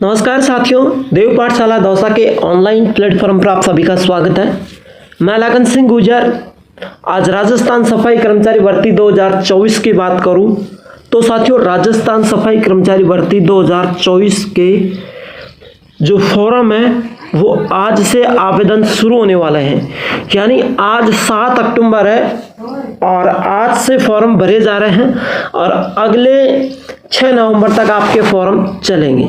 नमस्कार साथियों, देव पाठशाला दौसा के ऑनलाइन प्लेटफॉर्म पर आप सभी का स्वागत है। मैं लगन सिंह गुजर। आज राजस्थान सफाई कर्मचारी भर्ती 2024 की बात करूं तो साथियों, राजस्थान सफाई कर्मचारी भर्ती 2024 के जो फॉर्म है वो आज से आवेदन शुरू होने वाले हैं। यानी आज 7 अक्टूबर है और आज से फॉर्म भरे जा रहे हैं और अगले 6 नवंबर तक आपके फॉर्म चलेंगे।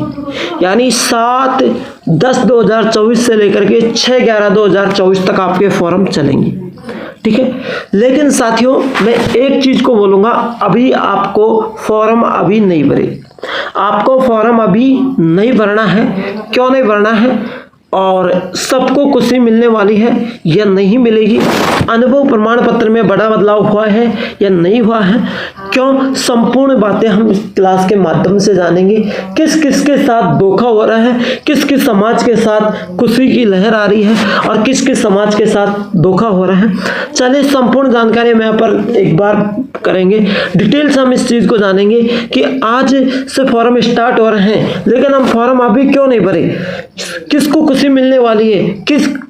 यानी 7/10/2024 से लेकर के 6/11/2024 तक आपके फॉर्म चलेंगे। ठीक है, लेकिन साथियों मैं एक चीज को बोलूंगा, अभी आपको फॉर्म अभी नहीं भरे। आपको फॉर्म अभी नहीं भरना है। क्यों नहीं भरना है? और सबको खुशी मिलने वाली है या नहीं मिलेगी? अनुभव प्रमाण पत्र में बड़ा बदलाव हुआ है या नहीं हुआ है? क्यों? संपूर्ण बातें हम इस क्लास के माध्यम से जानेंगे। किस किस के साथ धोखा हो रहा है, किस किस समाज के साथ खुशी की लहर आ रही है और किस किस समाज के साथ धोखा हो रहा है। चलिए संपूर्ण जानकारी हम यहाँ पर एक बार करेंगे। डिटेल्स हम इस चीज को जानेंगे कि आज से फॉर्म स्टार्ट हो रहे हैं, लेकिन हम फॉर्म अभी क्यों नहीं भरे, किसको खुशी मिलने वाली है,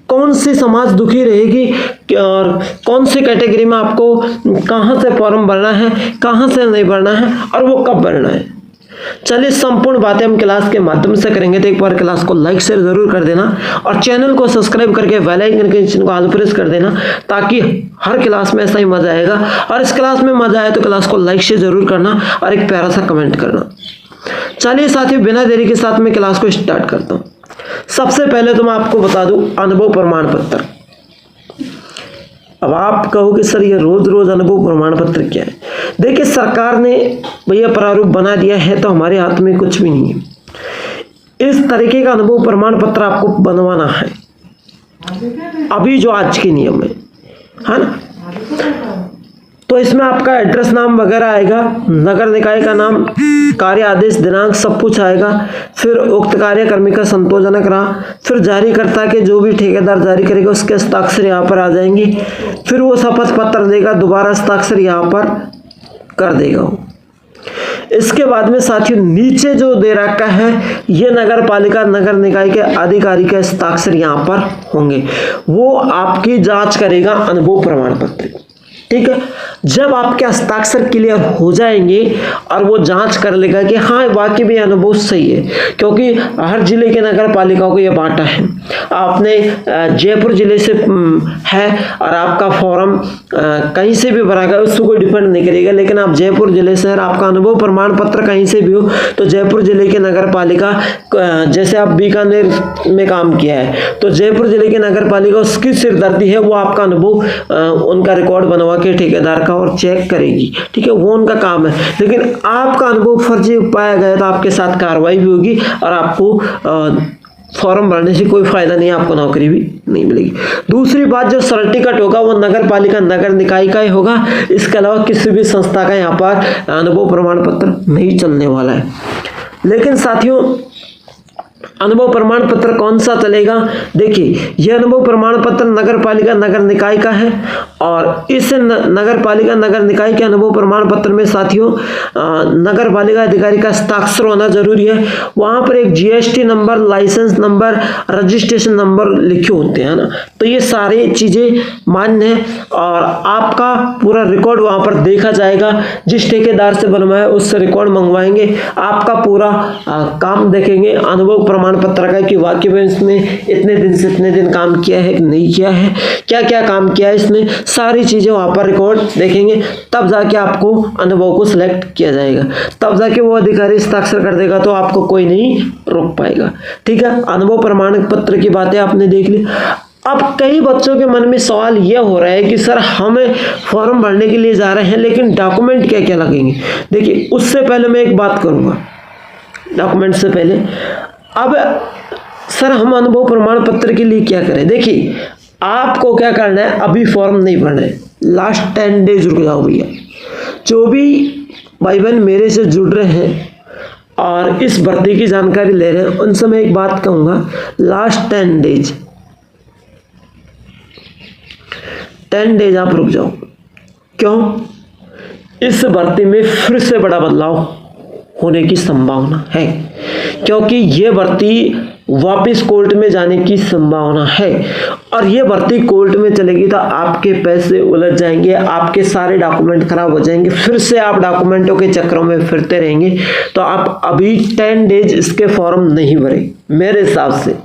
कौन सी समाज दुखी रहेगी और कौन सी कैटेगरी में आपको कहां से फॉर्म भरना है, कहां से नहीं भरना है और वो कब भरना है। चलिए संपूर्ण बातें हम क्लास के माध्यम से करेंगे। तो एक बार क्लास को लाइक शेयर जरूर कर देना और चैनल को सब्सक्राइब करके बेल आइकन के चिन्ह को ऑल प्रेस कर देना, ताकि हर क्लास में ऐसा ही मजा आएगा। और इस क्लास में मजा आए तो क्लास को लाइक शेयर जरूर करना और एक प्यारा सा कमेंट करना। चलिए साथियों, बिना देरी के साथ मैं क्लास को स्टार्ट करता हूँ। सबसे पहले तो मैं आपको बता दूं अनुभव प्रमाण पत्र। अब आप कहोगे सर ये रोज रोज अनुभव प्रमाण पत्र क्या है? देखिए, सरकार ने भैया प्रारूप बना दिया है तो हमारे हाथ में कुछ भी नहीं है। इस तरीके का अनुभव प्रमाण पत्र आपको बनवाना है अभी जो आज के नियम है ना। तो इसमें आपका एड्रेस नाम वगैरह आएगा, नगर निकाय का नाम, कार्य आदेश, दिनांक सब कुछ आएगा। फिर उक्त कार्यक्रमी का संतोषजनक रहा, फिर जारीकर्ता के जो भी ठेकेदार जारी करेगा उसके हस्ताक्षर यहाँ पर आ जाएंगे। फिर वो शपथ पत्र देगा, दोबारा हस्ताक्षर यहाँ पर कर देगा। इसके बाद में साथियों नीचे जो दे रखा है ये नगर पालिका नगर निकाय के अधिकारी के हस्ताक्षर यहाँ पर होंगे। वो आपकी जांच करेगा अनुभव प्रमाण पत्र। ठीक है, जब आपके हस्ताक्षर क्लियर हो जाएंगे और वो जांच कर लेगा कि हाँ वाकई में अनुभव सही है, क्योंकि हर जिले के नगर पालिकाओं को ये बांटा है। आपने जयपुर जिले से है और आपका फॉर्म कहीं से भी भरा गया उसको कोई डिपेंड नहीं करेगा, लेकिन आप जयपुर जिले से आपका अनुभव प्रमाण पत्र कहीं से भी हो तो जयपुर जिले के नगर पालिका, जैसे आप बीकानेर में काम किया है तो जयपुर जिले के नगर पालिका उसकी सिरदर्दी है, वो आपका अनुभव उनका रिकॉर्ड बनवा के ठेकेदार का और चेक करेगी। ठीक है, वो उनका काम है। लेकिन आपका अनुभव फर्जी पाया गया तो आपके साथ कार्रवाई भी होगी और आपको फॉर्म भरने से कोई फायदा नहीं, आपको नौकरी भी नहीं मिलेगी। दूसरी बात, जो सर्टिफिकेट होगा वो नगर पालिका नगर निकाय का ही होगा। इसके अलावा किसी भी संस्था का यहाँ पर अनुभव प्रमाण पत्र नहीं चलने वाला है। लेकिन साथियों, अनुभव प्रमाण पत्र कौन सा चलेगा? देखिए, यह अनुभव प्रमाण पत्र नगर पालिका नगर निकाय का है और इस नगर पालिका नगर निकाय के अनुभव प्रमाण पत्र में साथियों नगर पालिका अधिकारी का हस्ताक्षर होना जरूरी है। वहां पर एक GST number, license number, registration number लिखे होते हैं ना, तो ये सारी चीजें मान्य है और आपका पूरा रिकॉर्ड वहां पर देखा जाएगा। जिस ठेकेदार से बनवाया उससे रिकॉर्ड मंगवाएंगे, आपका पूरा काम देखेंगे अनुभव प्रमाण पत्र का कि वाकई में इसने इतने दिन से इतने दिन काम किया है कि नहीं किया है, क्या क्या काम किया है इसने, सारी चीजें वहां पर रिकॉर्ड देखेंगे। तब जाके आपको अनुभव को सिलेक्ट किया जाएगा, तब जाके वो अधिकारी हस्ताक्षर कर देगा, तो आपको कोई नहीं रोक पाएगा। ठीक है, अनुभव प्रमाण पत्र की बातें आपने देख ली। अब कई बच्चों के मन में सवाल यह हो रहा है कि सर हम फॉर्म भरने के लिए जा रहे हैं लेकिन डॉक्यूमेंट क्या क्या लगेंगे। देखिए, उससे पहले मैं एक बात करूंगा, डॉक्यूमेंट से पहले। अब सर हम अनुभव प्रमाण पत्र के लिए क्या करें? देखिए, आपको क्या करना है, अभी फॉर्म नहीं भरना है, लास्ट 10 डेज रुक जाओ भैया। जो भी भाई बहन मेरे से जुड़ रहे हैं और इस भर्ती की जानकारी ले रहे हैं उनसे मैं एक बात कहूँगा, लास्ट 10 डेज आप रुक जाओ। क्यों? इस भर्ती में फिर से बड़ा बदलाव होने की संभावना है। क्योंकि ये भर्ती वापस कोर्ट में जाने की संभावना है, और ये भर्ती कोर्ट में चलेगी तो आपके पैसे उलझ जाएंगे, आपके सारे डॉक्यूमेंट खराब हो जाएंगे, फिर से आप डॉक्यूमेंटों के चक्रों में फिरते रहेंगे। तो आप अभी 10 डेज इसके फॉर्म नहीं भरे मेरे हिसाब से।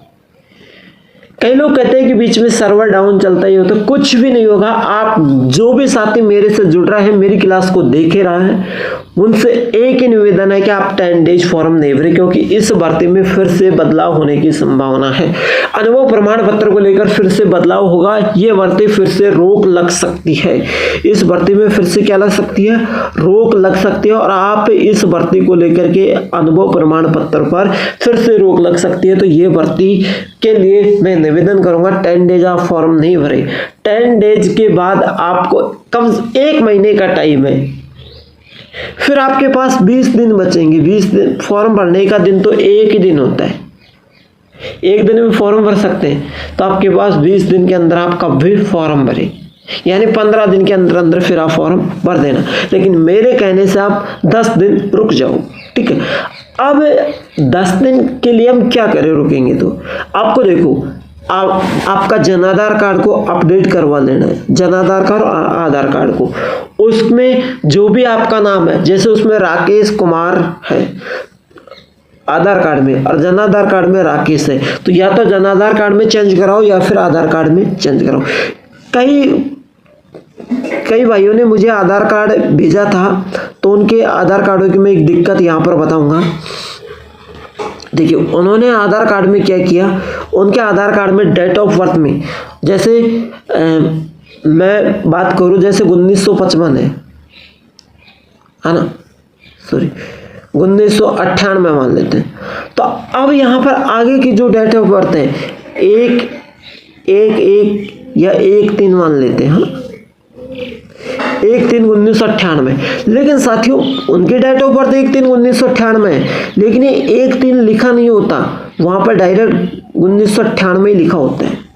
कई लोग कहते हैं कि बीच में सर्वर डाउन चलता ही होता, कुछ भी नहीं होगा। आप जो भी साथी मेरे से जुड़ रहा है, मेरी क्लास को देख रहा है, उनसे एक ही निवेदन है कि आप 10 डेज फॉर्म नहीं भरे, क्योंकि इस भर्ती में फिर से बदलाव होने की संभावना है। अनुभव प्रमाण पत्र को लेकर फिर से बदलाव होगा, ये भर्ती फिर से रोक लग सकती है। इस भर्ती में फिर से क्या लग सकती है? रोक लग सकती है, और आप इस भर्ती को लेकर के अनुभव प्रमाण पत्र पर फिर से रोक लग सकती है। तो ये भर्ती के लिए मैं निवेदन करूंगा 10 डेज आप फॉर्म नहीं भरे। 10 डेज के बाद आपको कम 1 महीने का टाइम है, फिर आपके पास 20 दिन बचेंगे। 20 दिन फॉर्म भरने का दिन तो एक ही दिन होता है, एक दिन में फॉर्म भर सकते हैं। तो आपके पास 20 दिन के अंदर आप कब भी फॉर्म भरें, यानी 15 दिन के अंदर अंदर फिर आप फॉर्म भर देना। लेकिन मेरे कहने से आप 10 दिन रुक जाओ, ठीक है। अब 10 दिन के लिए हम क्या करें रुकेंगे तो? आपको देखो, आपका जनाधार कार्ड को अपडेट करवा लेना है, जनाधार कार्ड और आधार कार्ड को। उसमें जो भी आपका नाम है, जैसे उसमें राकेश कुमार है आधार कार्ड में और जनाधार कार्ड में राकेश है, तो या तो जनाधार कार्ड में चेंज कराओ या फिर आधार कार्ड में चेंज कराओ। कई भाइयों ने मुझे आधार कार्ड भेजा था, तो उनके आधार कार्डों की मैं एक दिक्कत यहाँ पर बताऊंगा। देखिए, उन्होंने आधार कार्ड में क्या किया, उनके आधार कार्ड में डेट ऑफ बर्थ में, जैसे मैं बात करूं, जैसे 1955 है ना, सॉरी 1998 मान लेते हैं। तो अब यहाँ पर आगे की जो डेट ऑफ बर्थ है 1/1/1 या 1/3 मान लेते हैं, है ना, 1/3/1998। लेकिन साथियों, उनकी डेट ऑफ बर्थ 1/3/1998 है, लेकिन ये 1/3 लिखा नहीं होता, वहां पर डायरेक्ट 1998 ही लिखा होता है।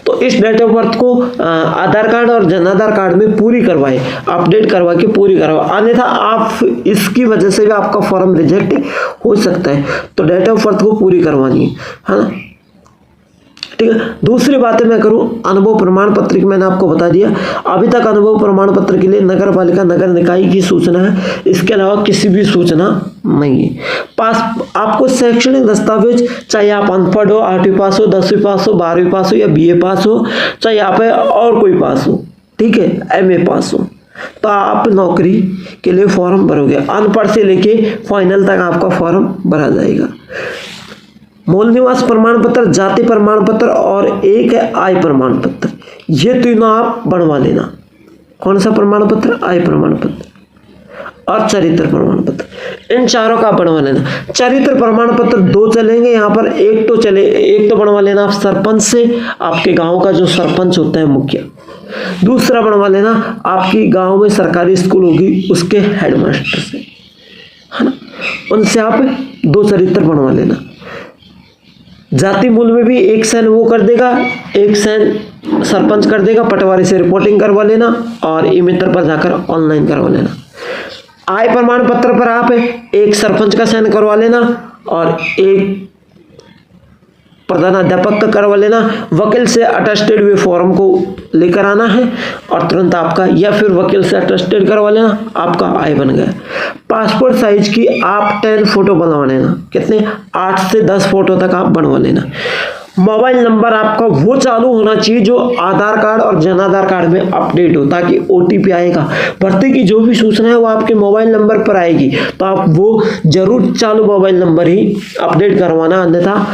तो इस डेट ऑफ बर्थ को आधार कार्ड और जनाधार कार्ड में पूरी करवाएं, अपडेट करवा के पूरी करवाएं, अन्यथा आप इसकी वजह से भी आपका फॉर्म रिजेक्ट हो सकता है। तो डेट ऑफ बर्थ को पूरी करवानी है ना, ठीक है। दूसरी बातें मैं करूं, अनुभव प्रमाण पत्र की मैंने आपको बता दिया। अभी तक अनुभव प्रमाण पत्र के लिए नगर पालिका नगर निकाय की सूचना है, इसके अलावा किसी भी सूचना नहीं है। पास आपको शैक्षणिक दस्तावेज, चाहे आप अनपढ़ हो, 8वीं पास हो, 10वीं पास हो, 12वीं पास हो या BA पास हो, चाहे आप और कोई पास हो, ठीक है, MA पास हो, तो आप नौकरी के लिए फॉर्म भरोगे। अनपढ़ से लेके फाइनल तक आपका फॉर्म भरा जाएगा। मूल निवास प्रमाण पत्र, जाति प्रमाण पत्र और एक है आय प्रमाण पत्र, ये तीनों आप बनवा लेना। कौन सा प्रमाण पत्र? आय प्रमाण पत्र और चरित्र प्रमाण पत्र, इन चारों का बनवा लेना। चरित्र प्रमाण पत्र 2 चलेंगे यहाँ पर, एक तो बनवा लेना आप सरपंच से, आपके गांव का जो सरपंच होता है मुखिया। दूसरा बनवा लेना आपकी गांव में सरकारी स्कूल होगी उसके हेडमास्टर से, है ना, उनसे आप 2 चरित्र बनवा लेना। जाति मूल में भी 1 साइन वो कर देगा, 1 साइन सरपंच कर देगा, पटवारी से रिपोर्टिंग करवा लेना और ई-मित्र पर जाकर ऑनलाइन करवा लेना। आय प्रमाण पत्र पर आप 1 सरपंच का साइन करवा लेना और 1 प्रधानाध्यापक का करवा लेना। वकील से अटेस्टेड हुए फॉर्म को लेकर आना है और तुरंत आपका, या फिर वकील से अटेस्टेड करवा लेना, आपका आय बन गया। पासपोर्ट साइज की आप 10 फोटो बनवा लेना, कितने? 8 से 10 फोटो तक आप बनवा लेना। मोबाइल नंबर आपका वो चालू होना चाहिए जो आधार कार्ड और जनाधार कार्ड में अपडेट हो, ताकि OTP आएगा, भर्ती की जो भी सूचना है वो आपके मोबाइल नंबर पर आएगी, तो आप वो जरूर चालू मोबाइल नंबर ही अपडेट करवाना, अन्यथा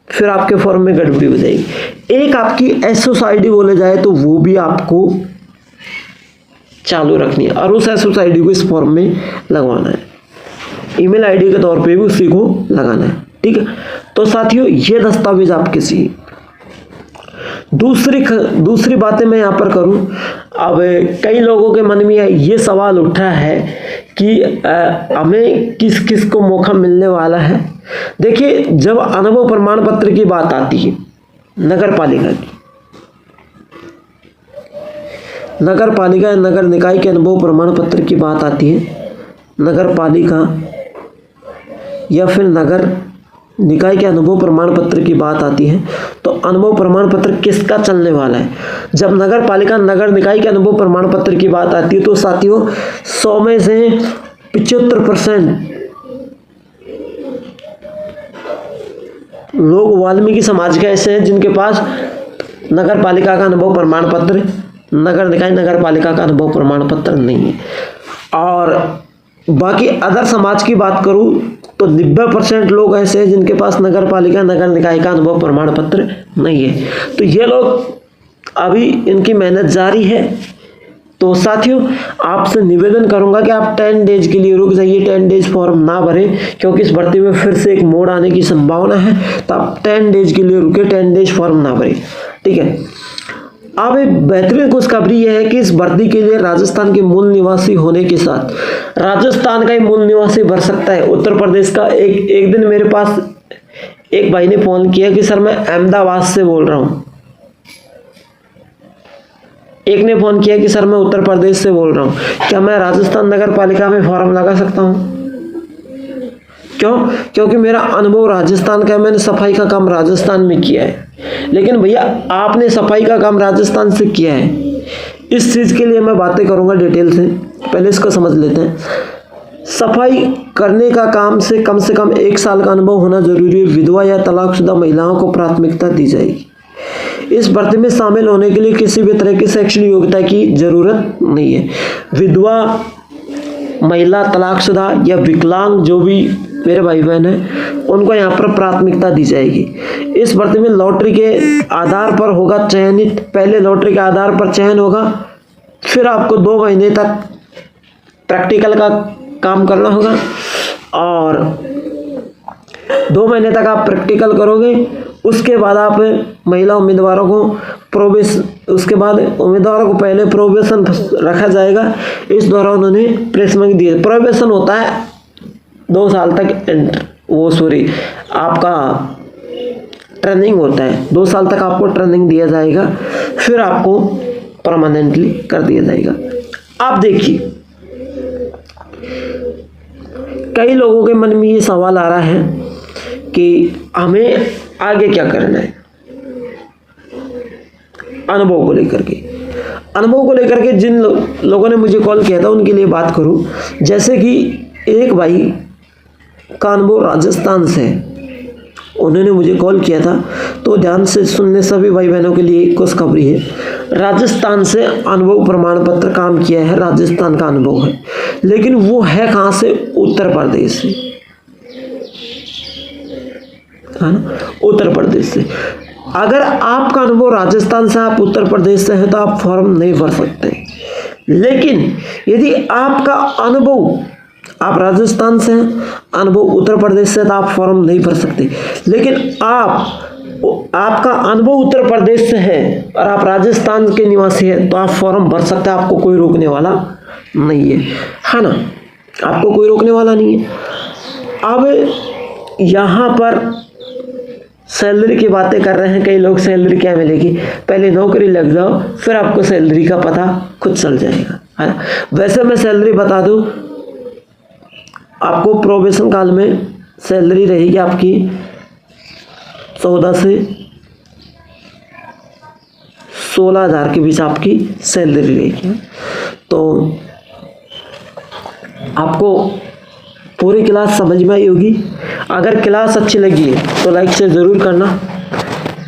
फिर आपके फॉर्म में गड़बड़ी हो जाएगी। एक आपकी SOS ID बोले जाए तो वो भी आपको चालू रखनी है और उस SOS ID को इस फॉर्म में लगवाना है, ईमेल ID के तौर पे भी उसी को लगाना है, ठीक है। तो साथियों, ये दस्तावेज आपके चाहिए। दूसरी बातें मैं यहाँ पर करूँ, अब कई लोगों के मन में ये सवाल उठा है कि हमें किस किस को मौका मिलने वाला है। देखिए, जब अनुभव प्रमाण पत्र की बात आती है नगर पालिका की, नगर पालिका या नगर निकाय के अनुभव प्रमाण पत्र की बात आती है, नगर पालिका या फिर नगर निकाय के अनुभव प्रमाण पत्र की बात आती है तो अनुभव प्रमाण पत्र किसका चलने वाला है? जब नगर पालिका नगर निकाय के अनुभव प्रमाण पत्र की बात आती है तो साथियों 100 में से 75% लोग वाल्मीकि समाज के ऐसे हैं जिनके पास नगर पालिका का अनुभव प्रमाण पत्र, नगर निकाय नगर पालिका का अनुभव प्रमाण पत्र नहीं है। और बाकी अदर समाज की बात करूं तो 90% लोग ऐसे हैं जिनके पास नगर पालिका नगर निकाय का अनुभव प्रमाण पत्र नहीं है। तो ये लोग अभी इनकी मेहनत जारी है। तो साथियों आपसे निवेदन करूंगा कि आप 10 डेज के लिए रुक जाइए, 10 डेज फॉर्म ना भरें, क्योंकि इस भर्ती में फिर से एक मोड़ आने की संभावना है। तो आप 10 डेज के लिए रुके, 10 डेज फॉर्म ना भरें, ठीक है। अब एक बेहतरीन खुशखबरी यह है कि इस भर्ती के लिए राजस्थान के मूल निवासी होने के साथ राजस्थान का ही मूल निवासी भर सकता है। उत्तर प्रदेश का एक दिन मेरे पास एक भाई ने फोन किया कि सर मैं अहमदाबाद से बोल रहा हूँ, एक ने फोन किया कि सर मैं उत्तर प्रदेश से बोल रहा हूँ, क्या मैं राजस्थान नगर पालिका में फॉर्म लगा सकता हूँ? क्यों? क्योंकि मेरा अनुभव राजस्थान का है, मैंने सफाई का काम राजस्थान में किया है। लेकिन भैया आपने सफाई का काम राजस्थान से किया है, इस चीज़ के लिए मैं बातें करूंगा डिटेल से, पहले इसको समझ लेते हैं। सफाई करने का काम से कम 1 साल का अनुभव होना जरूरी है। विधवा या तलाकशुदा महिलाओं को प्राथमिकता दी जाएगी। इस भर्ती में शामिल होने के लिए किसी भी तरह की शैक्षणिक योग्यता की जरूरत नहीं है। विधवा महिला, तलाकशुदा या विकलांग जो भी मेरे भाई बहन हैं उनको यहाँ पर प्राथमिकता दी जाएगी। इस भर्ती में लॉटरी के आधार पर होगा चयनित। पहले लॉटरी के आधार पर चयन होगा, फिर आपको 2 महीने तक प्रैक्टिकल का काम करना होगा और 2 महीने तक आप प्रैक्टिकल करोगे। उसके बाद आप महिला उम्मीदवारों को उसके बाद उम्मीदवारों को पहले प्रोबेशन रखा जाएगा। इस दौरान उन्हें प्लेसमेंट दिए। प्रोबेशन होता है 2 साल तक आपका ट्रेनिंग होता है, 2 साल तक आपको ट्रेनिंग दिया जाएगा, फिर आपको परमानेंटली कर दिया जाएगा। आप देखिए कई लोगों के मन में ये सवाल आ रहा है कि हमें आगे क्या करना है। अनुभव को लेकर के जिन लोगों ने मुझे कॉल किया था उनके लिए बात करूं, जैसे कि एक भाई का अनुभव राजस्थान से, उन्होंने मुझे कॉल किया था, तो ध्यान से सुनने सभी भाई बहनों के लिए खुशखबरी है। राजस्थान से अनुभव प्रमाण पत्र काम किया है, राजस्थान का अनुभव है, लेकिन वो है कहाँ से? उत्तर प्रदेश से, है ना, उत्तर प्रदेश से। अगर आपका अनुभव राजस्थान से, आप उत्तर प्रदेश से है तो आप फॉर्म नहीं भर सकते। लेकिन यदि आपका अनुभव, आप राजस्थान से हैं, अनुभव उत्तर प्रदेश से, तो आप फॉर्म नहीं भर सकते। लेकिन आपका अनुभव उत्तर प्रदेश से है और आप राजस्थान के निवासी हैं तो आप फॉर्म भर सकते हैं, आपको कोई रोकने वाला नहीं है ना, आपको कोई रोकने वाला नहीं है। अब यहाँ पर सैलरी की बातें कर रहे हैं कई लोग, सैलरी क्या मिलेगी? पहले नौकरी लग जाओ, फिर आपको सैलरी का पता खुद चल जाएगा, है ना। वैसे मैं सैलरी बता दूं, आपको प्रोबेशन काल में सैलरी रहेगी आपकी 14 से 16,000 के बीच आपकी सैलरी रहेगी। तो आपको पूरी क्लास समझ में आई होगी। अगर क्लास अच्छी लगी है तो लाइक शेयर ज़रूर करना।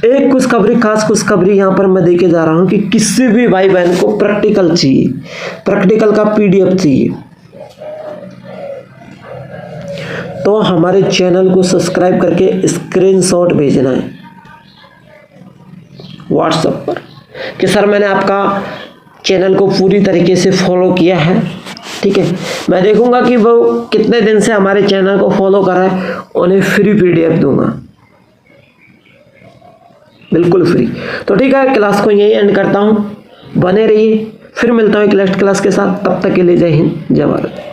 एक खुशखबरी, खास खुशखबरी यहाँ पर मैं देके जा रहा हूँ कि किसी भी भाई बहन को प्रैक्टिकल चाहिए, प्रैक्टिकल का PDF चाहिए, तो हमारे चैनल को सब्सक्राइब करके स्क्रीनशॉट भेजना है व्हाट्सएप पर कि सर मैंने आपका चैनल को पूरी तरीके से फॉलो किया है, ठीक है। मैं देखूंगा कि वो कितने दिन से हमारे चैनल को फॉलो कर रहा है, उन्हें फ्री PDF दूंगा, बिल्कुल फ्री। तो ठीक है, क्लास को यही एंड करता हूँ, बने रहिए, फिर मिलता हूँ एक नेक्स्ट क्लास के साथ। तब तक के लिए जय हिंद, जय भारत।